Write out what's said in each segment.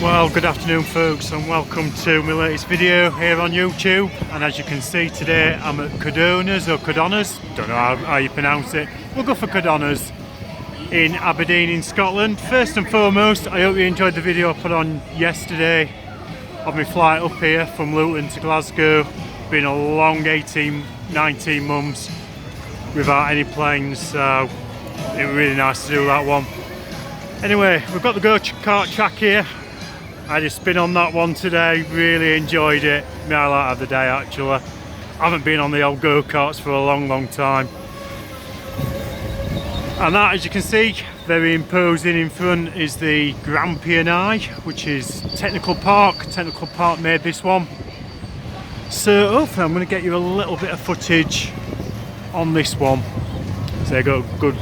Well, good afternoon folks, and welcome to my latest video here on YouTube. And as you can see today, I'm at Codona's or Codona's, don't know how you pronounce it. We'll go for Codona's in Aberdeen in Scotland. First and foremost, I hope you enjoyed the video I put on yesterday of my flight up here from Luton to Glasgow. Been a long 18-19 months without any planes, so it was really nice to do that one. Anyway, we've got the go-kart track here. I had a spin on that one today, really enjoyed it. My highlight of the day actually. I haven't been on the old go-karts for a long time. And that, as you can see, very imposing in front is the Grampian Eye, which is Technical Park. Technical Park made this one. So hopefully I'm going to get you a little bit of footage on this one. So I got good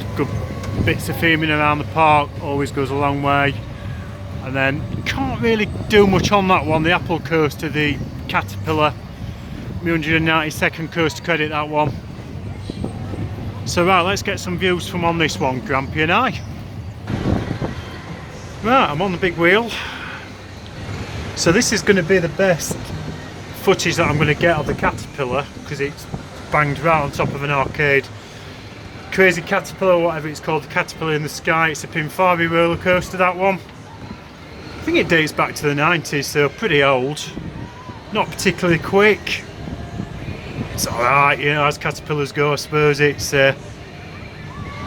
bits of filming around the park, always goes a long way. And then can't really do much on that one, the Apple coaster, the Caterpillar, my 192nd coaster credit, that one. So right, let's get some views from on this one, Grampian Eye. Right, I'm on the big wheel. So this is going to be the best footage that I'm going to get of the Caterpillar, because it's banged right on top of an arcade. Crazy Caterpillar, whatever it's called, the Caterpillar in the Sky. It's a Pinfari roller coaster, that one. I think it dates back to the 90s, so pretty old. Not particularly quick. It's alright, you know, as Caterpillars go, I suppose. It's a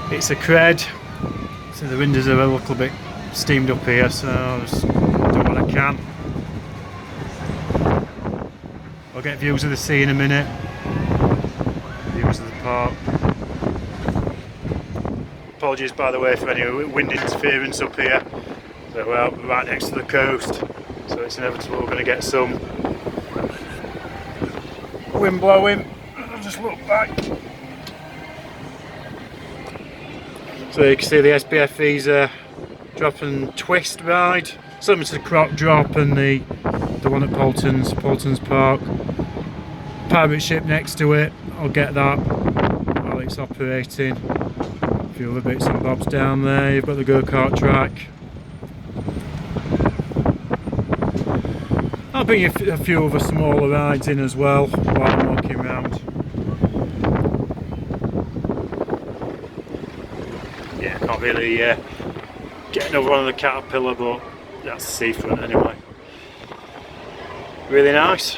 cred. So the windows are a little bit steamed up here, so I'll just do what I can. I'll get views of the sea in a minute. Views of the park. Apologies, by the way, for any wind interference up here. So we're right next to the coast, so it's inevitable we're going to get some wind blowing. I'll just look back. So you can see the SBFE's drop and twist ride, similar to the Croc drop and the one at Poulton's Park. Pirate ship next to it, I'll get that while it's operating. A few other bits and bobs down there. You've got the go-kart track. I'll bring you a few other smaller rides in as well while I'm walking around. Yeah, I can't really get another one of the Caterpillar, but that's the seafront anyway. Really nice.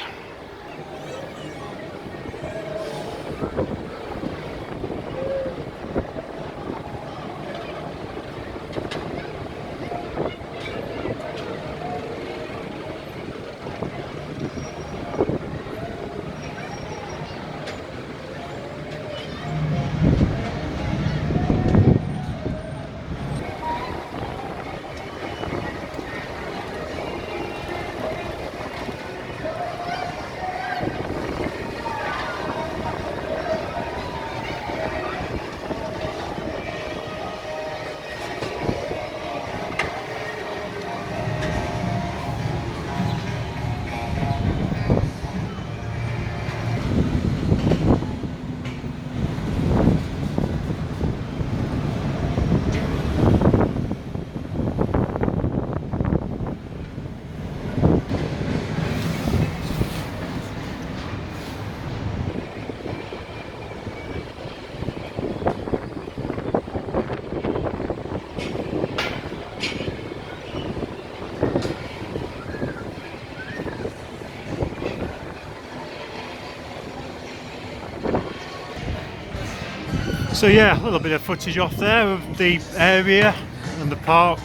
So yeah, a little bit of footage off there of the area and the park.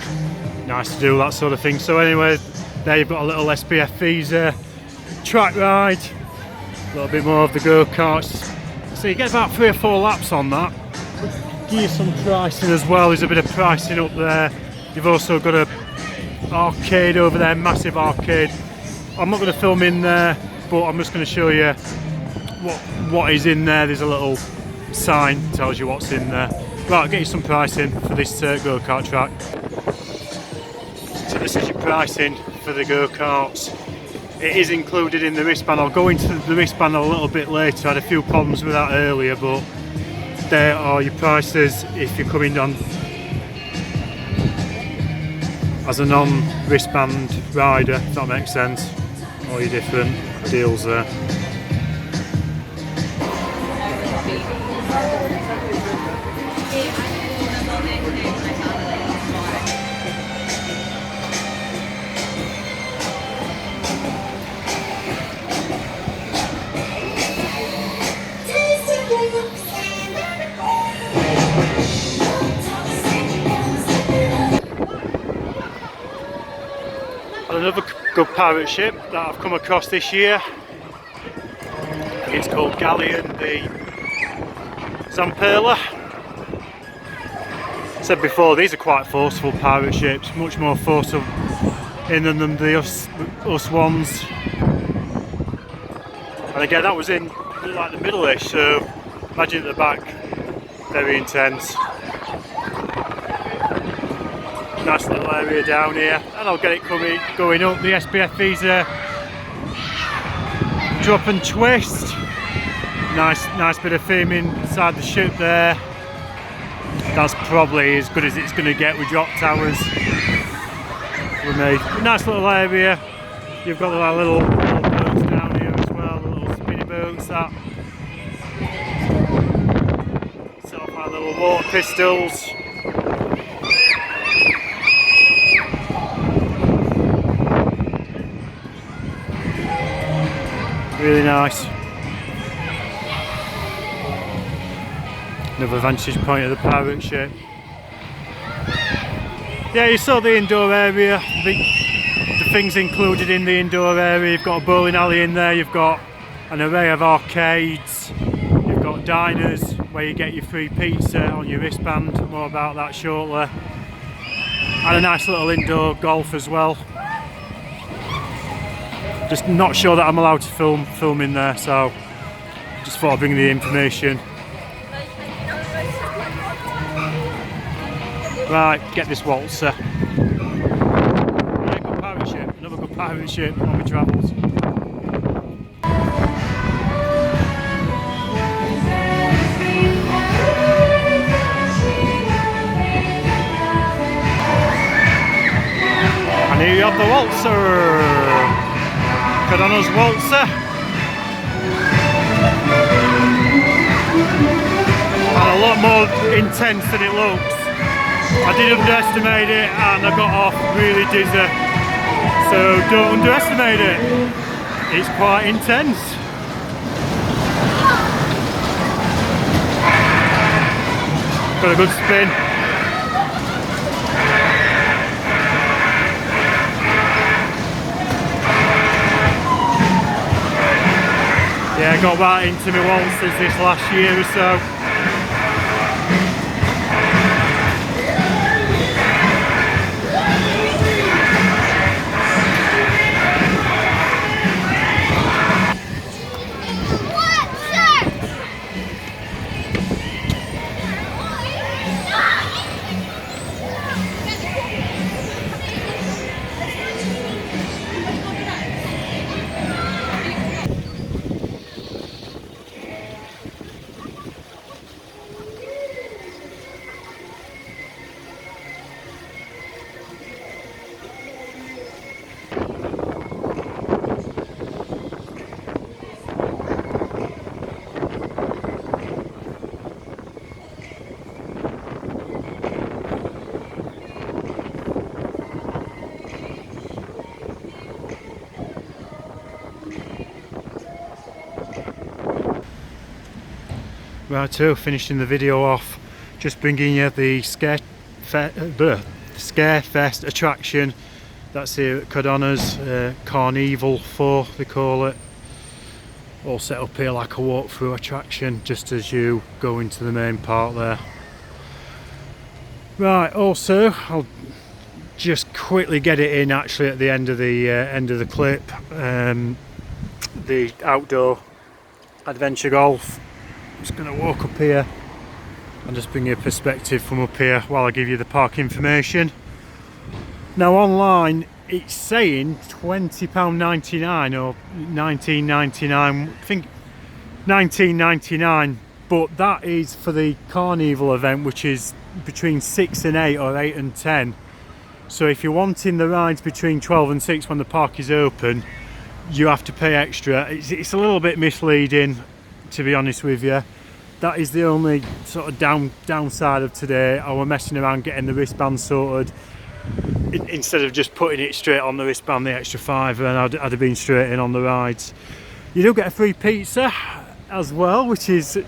Nice to do that sort of thing. So anyway, there you've got a little SBFE's track ride. A little bit more of the go-karts. So you get about 3 or 4 laps on that. Give you some pricing as well. There's a bit of pricing up there. You've also got a arcade over there, massive arcade. I'm not going to film in there, but I'm just going to show you what is in there. There's a little sign that tells you what's in there. Right, I'll get you some pricing for this go-kart track. So this is your pricing for the go-karts. It is included in the wristband. I'll go into the wristband a little bit later. I had a few problems with that earlier, but there are your prices if you're coming on as a non-wristband rider, if that makes sense. All your different deals there. Another good pirate ship that I've come across this year, it's called Galleon the Zamperla. Said before, these are quite forceful pirate ships, much more forceful in them than the us ones. And again, that was in like the middle-ish, so imagine at the back, very intense. Nice little area down here, and I'll get it going up. The SPF visa drop and twist. Nice bit of theme inside the ship there. That's probably as good as it's going to get with drop towers. We made a nice little area. You've got the little boats down here as well, the little spinny boats that set off our little water pistols. Really nice. Another vantage point of the pirate ship. Yeah, you saw the indoor area. The things included in the indoor area. You've got a bowling alley in there. You've got an array of arcades. You've got diners where you get your free pizza on your wristband. More about that shortly. And a nice little indoor golf as well. Just not sure that I'm allowed to film in there, so just thought I'd bring the information. Right, get this waltzer. Yeah, good pirate ship, another good pirate ship on my travels. And here you have the waltzer. Codona's waltzer, and a lot more intense than it looks. I did underestimate it and I got off really dizzy, so don't underestimate it, it's quite intense. Got a good spin. Yeah, I got that into my waltzers this last year or so. Right, so finishing the video off, just bringing you the Scarefest attraction that's here at Codona's, Carn-EVIL 4 they call it. All set up here like a walkthrough attraction just as you go into the main part there. Right, also I'll just quickly get it in actually at the end of the clip. The outdoor adventure golf. I'm just going to walk up here and just bring you a perspective from up here while I give you the park information. Now online it's saying £20.99 or £19.99, I think £19.99, but that is for the Carn-EVIL event, which is between 6 and 8 or 8 and 10. So if you're wanting the rides between 12 and 6 when the park is open, you have to pay extra. It's a little bit misleading, to be honest with you. That is the only sort of downside of today. I was messing around getting the wristband sorted instead of just putting it straight on the wristband, the extra £5, and I'd have been straight in on the rides. You do get a free pizza as well, which is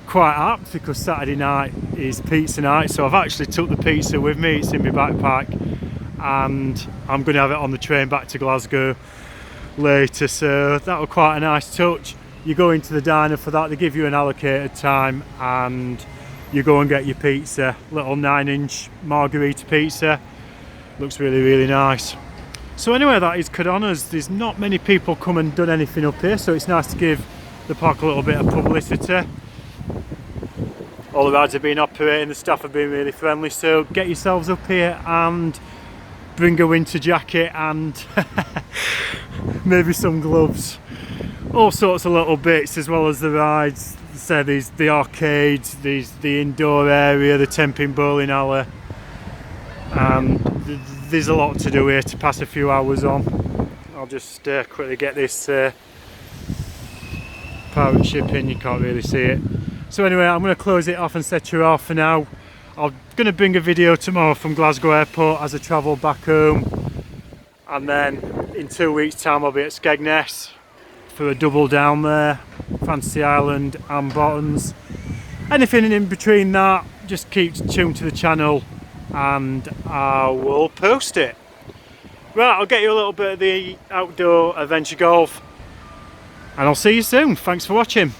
quite apt because Saturday night is pizza night. So I've actually took the pizza with me. It's in my backpack, and I'm going to have it on the train back to Glasgow later. So that was quite a nice touch. You go into the diner for that, they give you an allocated time, and you go and get your pizza. Little 9-inch margherita pizza. Looks really, really nice. So anyway, that is Codona's. There's not many people come and done anything up here, so it's nice to give the park a little bit of publicity. All the rides have been operating, the staff have been really friendly, so get yourselves up here and bring a winter jacket and maybe some gloves. All sorts of little bits, as well as the rides. So there's the arcades, there's the indoor area, the 10-pin bowling alley. There's a lot to do here to pass a few hours on. I'll just quickly get this pirate ship in, you can't really see it. So anyway, I'm going to close it off and set you off for now. I'm going to bring a video tomorrow from Glasgow Airport as I travel back home, and then in 2 weeks time I'll be at Skegness for a double down there, Fantasy Island and Bottoms. Anything in between that, just keep tuned to the channel and I will post it. Right, I'll get you a little bit of the outdoor adventure golf, and I'll see you soon. Thanks for watching.